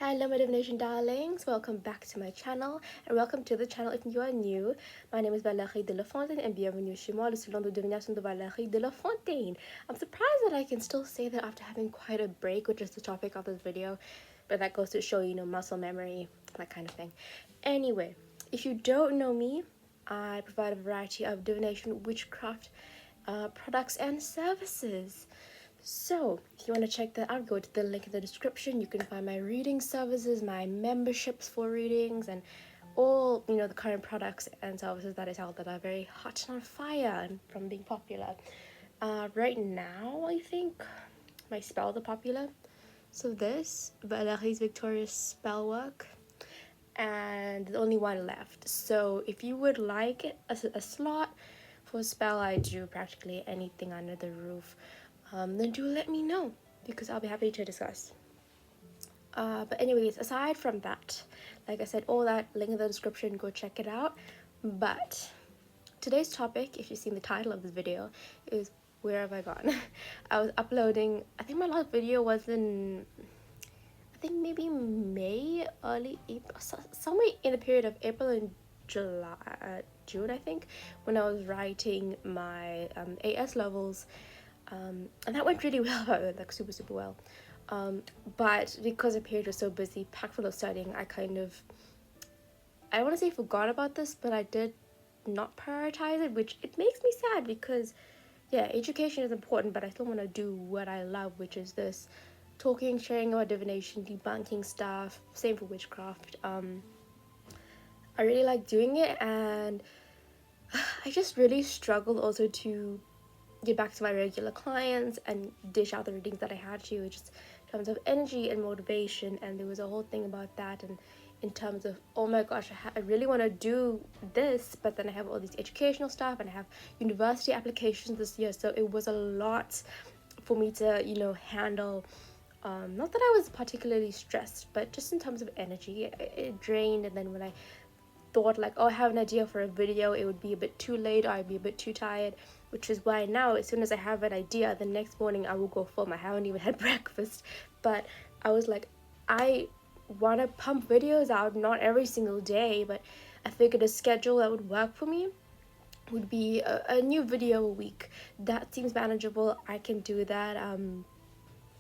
Hello my divination darlings, welcome back to my channel and welcome to the channel if you are new. My name is Valérie de la Fontaine and bienvenue chez moi, le salon de divination de Valérie de la Fontaine. I'm surprised that I can still say that after having quite a break, which is the topic of this video, but that goes to show, muscle memory, that kind of thing. Anyway, if you don't know me, I provide a variety of divination, witchcraft, products and services. So, if you want to check that out, go to the link in the description. You can find my reading services, my memberships for readings, and all, the current products and services that I sell that are very hot and on fire and from being popular. Right now, I think my spells are popular. So this, Valérie's Victorious Spell Work, and there's only one left. So if you would like a slot for a spell, I do practically anything under the roof. Then do let me know because I'll be happy to discuss. But anyways, aside from that, like I said, all that link in the description, go check it out. But today's topic, if you've seen the title of this video, is where have I gone? I was uploading, I think my last video was in, I think maybe May, early April, somewhere in the period of April and June, I think, when I was writing my AS levels. And that went really well, like super well. But because the period was so busy, packed full of studying, I don't want to say forgot about this, but I did not prioritize it, which it makes me sad because, yeah, education is important, but I still want to do what I love, which is this talking, sharing about divination, debunking stuff. Same for witchcraft. I really like doing it, and I just really struggle also to get back to my regular clients and dish out the readings that I had to, just in terms of energy and motivation. And there was a whole thing about that, and in terms of, oh my gosh, I really want to do this, but then I have all these educational stuff and I have university applications this year, so it was a lot for me to handle. Not that I was particularly stressed, but just in terms of energy, it drained. And then when I thought like, oh, I have an idea for a video, it would be a bit too late or I'd be a bit too tired, which is why now as soon as I have an idea, the next morning I will go film. I haven't even had breakfast, but I was like, I want to pump videos out, not every single day, but I figured a schedule that would work for me would be a new video a week. That seems manageable. I can do that.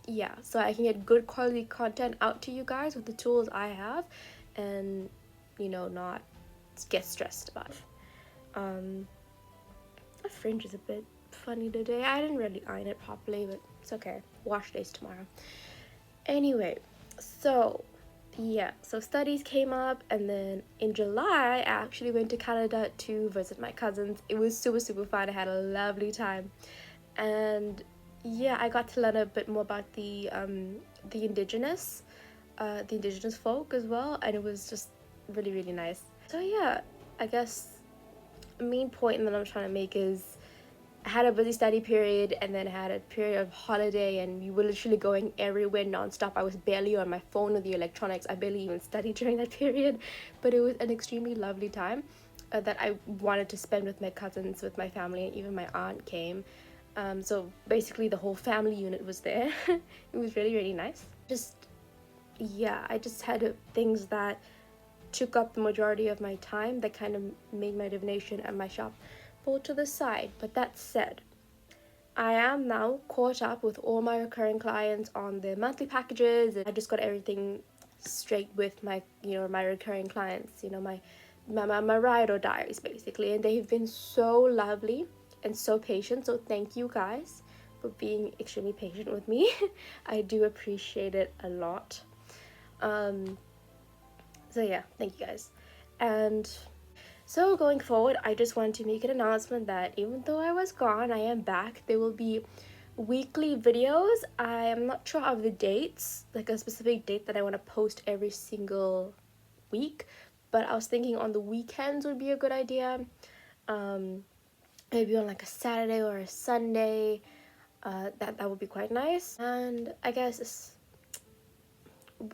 Yeah, so I can get good quality content out to you guys with the tools I have, and not get stressed about it. My fringe is a bit funny today. I didn't really iron it properly, but it's okay. Wash days tomorrow. Anyway, so yeah, so studies came up, and then in July I actually went to Canada to visit my cousins. It was super fun. I had a lovely time, and yeah, I got to learn a bit more about the indigenous folk as well, and it was just really nice. So yeah, I guess the main point that I'm trying to make is I had a busy study period, and then I had a period of holiday, and we were literally going everywhere nonstop. I was barely on my phone with the electronics. I barely even studied during that period, but it was an extremely lovely time that I wanted to spend with my cousins, with my family, and even my aunt came. So basically the whole family unit was there. It was really nice. I just had things that took up the majority of my time that kind of made my divination and my shop fall to the side. But that said, I am now caught up with all my recurring clients on their monthly packages, and I just got everything straight with my my recurring clients, my ride or dies basically, and they've been so lovely and so patient. So thank you guys for being extremely patient with me. I do appreciate it a lot. So yeah, thank you guys. And so going forward, I just want to make an announcement that even though I was gone, I am back. There will be weekly videos. I am not sure of the dates, like a specific date that I want to post every single week, but I was thinking on the weekends would be a good idea. Maybe on like a Saturday or a Sunday. That would be quite nice. And I guess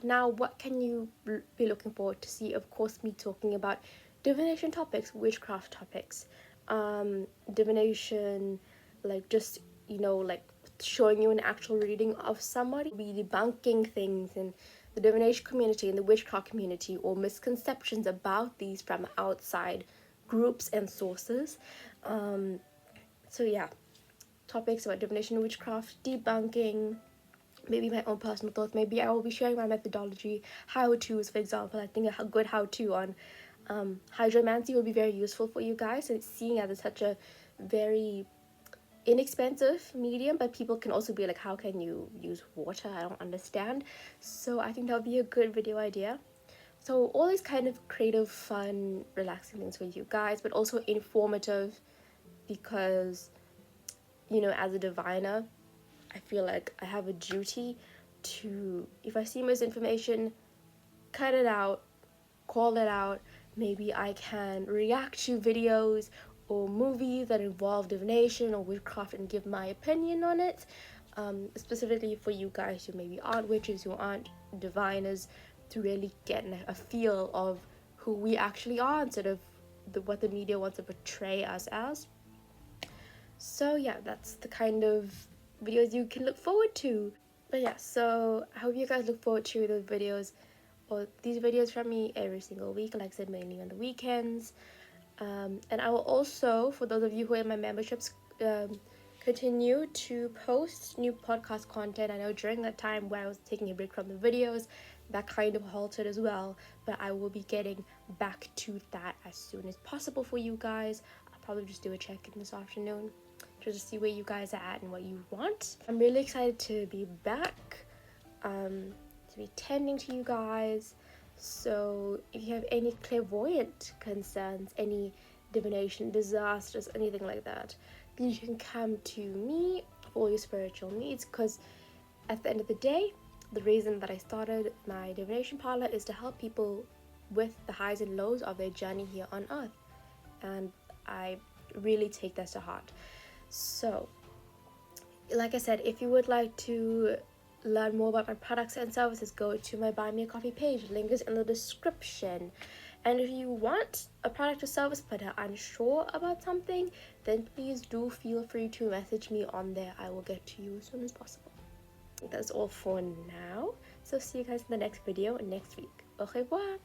now what can you be looking forward to see? Of course, me talking about divination topics, witchcraft topics, divination, like just like showing you an actual reading of somebody, be debunking things and the divination community and the witchcraft community, or misconceptions about these from outside groups and sources. So yeah, topics about divination and witchcraft, debunking, maybe my own personal thoughts. Maybe I will be sharing my methodology, how-tos, for example. I think a good how-to on hydromancy would be very useful for you guys, and seeing as it's such a very inexpensive medium, but people can also be like, how can you use water? I don't understand. So I think that would be a good video idea. So all these kind of creative, fun, relaxing things for you guys, but also informative, because, you know, as a diviner, I feel like I have a duty to, if I see misinformation, cut it out, call it out. Maybe I can react to videos or movies that involve divination or witchcraft and give my opinion on it. Specifically for you guys who maybe aren't witches, who aren't diviners, to really get a feel of who we actually are instead of what the media wants to portray us as. So yeah, that's the kind of videos you can look forward to. But yeah, so I hope you guys look forward to those videos, or these videos from me every single week, like I said, mainly on the weekends. And I will also, for those of you who are in my memberships, continue to post new podcast content. I know during that time where I was taking a break from the videos, that kind of halted as well, but I will be getting back to that as soon as possible for you guys. I'll probably just do a check-in this afternoon just to see where you guys are at and what you want. I'm really excited to be back, to be tending to you guys. So if you have any clairvoyant concerns, any divination disasters, anything like that, then you can come to me for all your spiritual needs, because at the end of the day, the reason that I started my divination parlor is to help people with the highs and lows of their journey here on earth, and I really take that to heart. So like I said, if you would like to learn more about my products and services, go to my Buy Me a Coffee page. Link is in the description. And if you want a product or service but are unsure about something, then please do feel free to message me on there. I will get to you as soon as possible. That's all for now. So see you guys in the next video next week. Au revoir.